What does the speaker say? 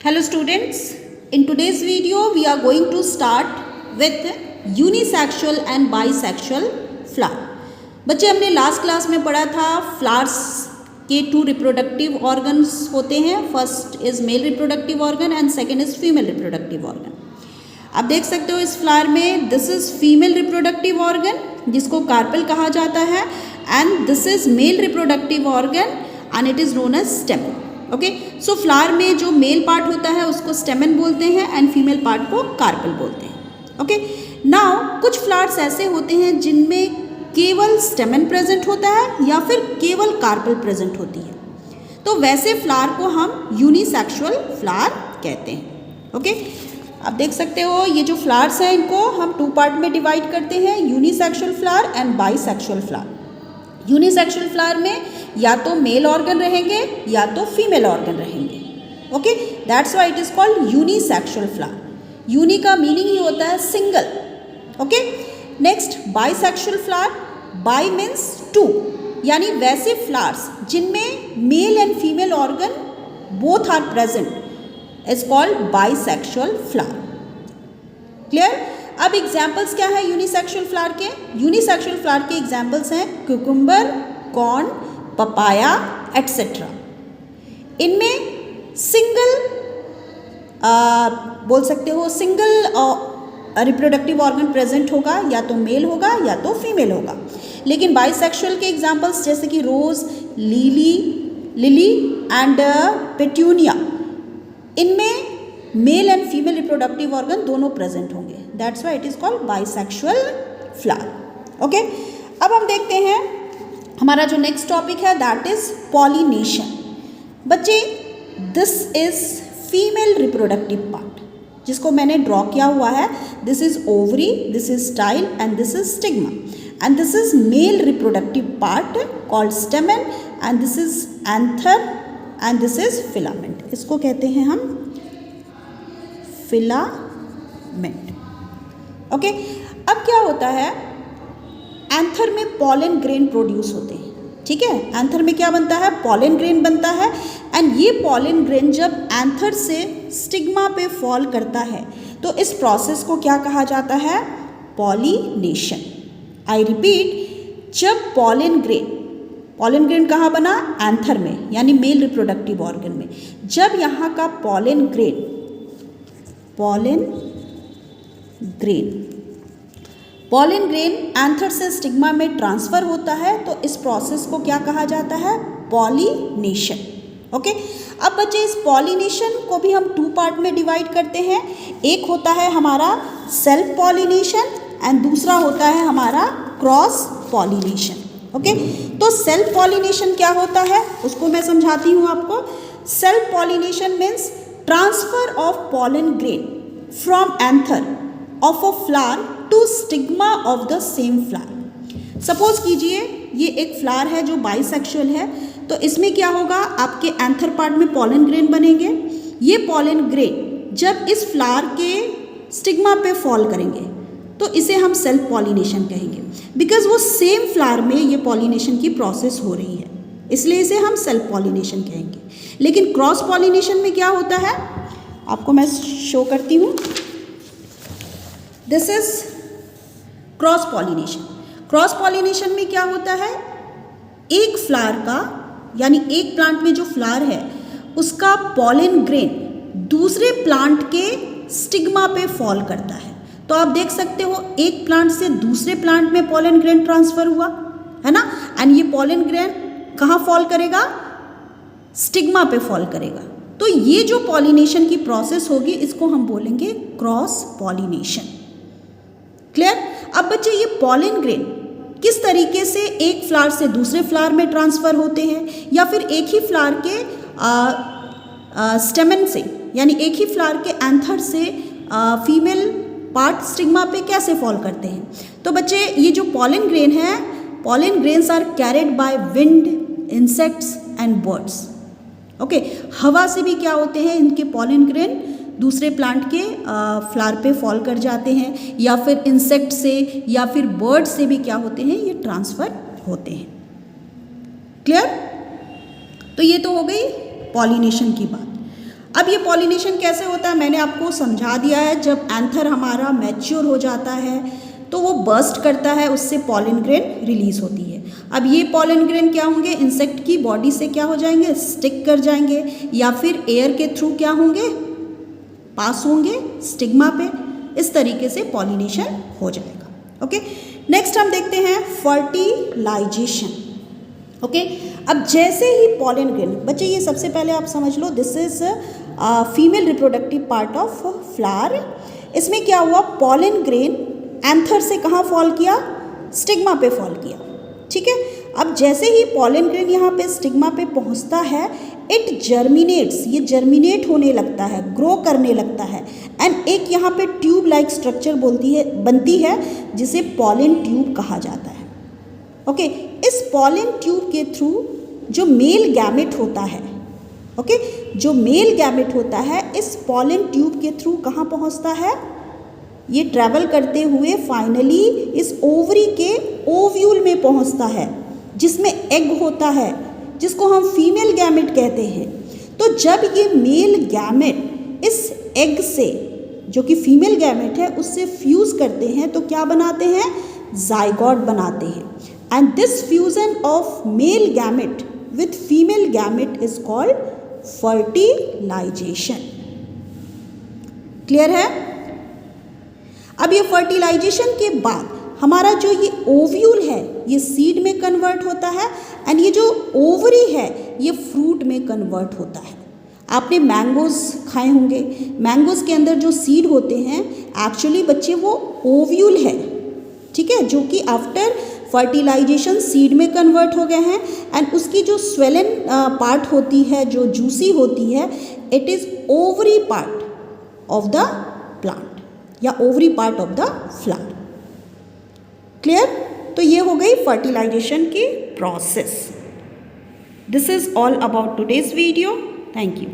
Hello students, in today's video we are going to start with unisexual and bisexual flower। बच्चे हमने last class में पढ़ा था flowers के टू रिप्रोडक्टिव ऑर्गन्स होते हैं, first is male reproductive organ and second is female reproductive organ. आप देख सकते हो इस फ्लावर में this is female reproductive organ जिसको कार्पेल कहा जाता है and this is male reproductive organ and it is known as stamen. Okay, so flower में जो मेल पार्ट होता है उसको स्टेमन बोलते हैं एंड फीमेल पार्ट को कार्पेल बोलते हैं। ओके, नाउ कुछ फ्लावर्स ऐसे होते हैं जिनमें केवल स्टेमन प्रेजेंट होता है या फिर केवल कार्पेल प्रेजेंट होती है, तो वैसे फ्लावर को हम यूनिसेक्सुअल फ्लावर कहते हैं। ओके, आप देख सकते हो ये जो फ्लावर्स हैं इनको हम टू पार्ट में डिवाइड करते हैं, unisexual flower and bisexual flower. Unisexual flower में या तो मेल ऑर्गन रहेंगे या तो फीमेल ऑर्गन रहेंगे। Okay, that's why it is called unisexual flower. Uni का मीनिंग ही होता है single. Okay, next bisexual flower, bi means two, यानी वैसे फ्लावर्स जिनमें male and female organ both are present is called bisexual flower. Clear? अब examples क्या है यूनिसेक्सुअल फ्लावर के? यूनिसेक्सुअल फ्लावर के एग्जाम्पल्स हैं क्यूकम्बर, कॉर्न, पपाया एट्सेट्रा। इनमें सिंगल बोल सकते हो सिंगल रिप्रोडक्टिव ऑर्गन प्रेजेंट होगा, या तो मेल होगा या तो फीमेल होगा। लेकिन बाइसेक्सुअल के एग्जाम्पल्स जैसे कि रोज, लिली एंड पेट्यूनिया, इनमें mail and female reproductive organ दोनों प्रेजेंट होंगे। That's why it is called bisexual flower. Okay, अब हम देखते हैं हमारा जो नेक्स्ट टॉपिक है दैट इज पॉलिनेशन। बच्चे this is female reproductive part जिसको मैंने ड्रॉ किया हुआ है। This is ovary, this is style and this is stigma and this is male reproductive part called स्टेमन and this is anther and this is filament. इसको कहते हैं हम filament. Okay, अब क्या होता है, एंथर में पॉलन ग्रेन प्रोड्यूस होते हैं। ठीक है, एंथर में क्या बनता है? पॉलन ग्रेन बनता है एंड ये पॉलन ग्रेन जब एंथर से स्टिग्मा पे फॉल करता है तो इस प्रोसेस को क्या कहा जाता है? पॉलिनेशन। आई रिपीट, जब पॉलन ग्रेन कहाँ बना? एंथर में, यानी मेल रिप्रोडक्टिव ऑर्गन में। जब यहाँ का पॉलन ग्रेन एंथर से स्टिग्मा में ट्रांसफर होता है तो इस प्रोसेस को क्या कहा जाता है? पॉलिनेशन। ओके, अब बच्चे इस पॉलिनेशन को भी हम टू पार्ट में डिवाइड करते हैं। एक होता है हमारा सेल्फ पॉलिनेशन एंड दूसरा होता है हमारा क्रॉस पॉलिनेशन। ओके, तो सेल्फ पॉलिनेशन क्या होता है उसको मैं समझाती हूँ आपको। Self pollination means transfer of pollen grain from anther of a flower to stigma of the same flower. Suppose कीजिए ये एक फ्लावर है जो बाइसेक्सुअल है, तो इसमें क्या होगा, आपके एंथर पार्ट में पॉलन ग्रेन बनेंगे। ये पॉलन ग्रेन जब इस फ्लावर के स्टिग्मा पे फॉल करेंगे तो इसे हम सेल्फ पॉलिनेशन कहेंगे, बिकॉज वो सेम फ्लावर में ये पॉलिनेशन की प्रोसेस हो रही है, इसलिए इसे हम सेल्फ पॉलिनेशन कहेंगे। लेकिन क्रॉस पॉलिनेशन में क्या होता है आपको मैं शो करती हूँ। This is cross pollination. Cross pollination में क्या होता है, एक फ्लावर का यानी एक प्लांट में जो फ्लावर है उसका पॉलन ग्रेन दूसरे प्लांट के स्टिग्मा पे फॉल करता है। तो आप देख सकते हो एक प्लांट से दूसरे प्लांट में पॉलन ग्रेन ट्रांसफर हुआ है ना, एंड ये पॉलन ग्रेन कहाँ फॉल करेगा? स्टिग्मा पे फॉल करेगा। तो ये जो पॉलिनेशन की प्रोसेस होगी इसको हम बोलेंगे क्रॉस पॉलिनेशन। क्लियर? अब बच्चे ये पॉलन ग्रेन किस तरीके से एक फ्लावर से दूसरे फ्लावर में ट्रांसफर होते हैं, या फिर एक ही फ्लावर के स्टेमन से यानी एक ही फ्लावर के एंथर से फीमेल पार्ट स्टिग्मा पे कैसे फॉल करते हैं? तो बच्चे ये जो पॉलन ग्रेन है, pollen grains are carried by wind, insects and birds. Okay, हवा से भी क्या होते हैं, इनके पॉलन ग्रेन दूसरे प्लांट के फ्लावर पे फॉल कर जाते हैं, या फिर इंसेक्ट से या फिर बर्ड से भी क्या होते हैं, ये ट्रांसफर होते हैं। क्लियर? तो ये तो हो गई पॉलिनेशन की बात। अब ये पॉलिनेशन कैसे होता है मैंने आपको समझा दिया है। जब एंथर हमारा मैच्योर हो जाता है तो वो बर्स्ट करता है, उससे पॉलन ग्रेन रिलीज होती है। अब ये पॉलन ग्रेन क्या होंगे, इंसेक्ट की बॉडी से क्या हो जाएंगे, स्टिक कर जाएंगे, या फिर एयर के थ्रू क्या होंगे, पास होंगे स्टिग्मा पे। इस तरीके से पॉलिनेशन हो जाएगा। ओके, नेक्स्ट हम देखते हैं फर्टिलाइजेशन। ओके, अब जैसे ही पॉलन ग्रेन, बच्चे ये सबसे पहले आप समझ लो, this is female reproductive part of flower. इसमें क्या हुआ, पॉलन ग्रेन एंथर से कहाँ फॉल किया, स्टिग्मा पे फॉल किया। ठीक है, अब जैसे ही पॉलन ग्रेन यहाँ पे स्टिग्मा पे पहुँचता है, इट जर्मिनेट्स, ये जर्मिनेट होने लगता है, ग्रो करने लगता है, एंड एक यहाँ पे ट्यूब लाइक स्ट्रक्चर बनती है जिसे पॉलन ट्यूब कहा जाता है। ओके, इस पॉलन ट्यूब के थ्रू जो मेल गैमेट होता है, ओके, जो मेल गैमेट होता है इस पॉलन ट्यूब के थ्रू कहाँ पहुँचता है, ये ट्रैवल करते हुए फाइनली इस ओवरी के ओव्यूल में पहुँचता है, जिसमें एग होता है, जिसको हम फीमेल गैमेट कहते हैं। तो जब ये मेल गैमेट इस एग से, जो कि फीमेल गैमेट है, उससे फ्यूज़ करते हैं तो क्या बनाते हैं, जाइगोट बनाते हैं। And this fusion of male gamete with female gamete is called fertilisation. Clear है? अब ये फर्टिलाइजेशन के बाद हमारा जो ये ओव्यूल है ये सीड में कन्वर्ट होता है, एंड ये जो ओवरी है ये फ्रूट में कन्वर्ट होता है। आपने मैंगोज़ खाए होंगे, मैंगोज़ के अंदर जो सीड होते हैं एक्चुअली बच्चे वो ओव्यूल है, ठीक है, जो कि आफ्टर फर्टिलाइजेशन सीड में कन्वर्ट हो गए हैं, एंड उसकी जो स्वेलन पार्ट होती है, जो जूसी होती है, it is ovary part of the plant या ovary part of the flower. Clear? तो ये हो गई फर्टिलाइजेशन की process. This is all about today's video. Thank you.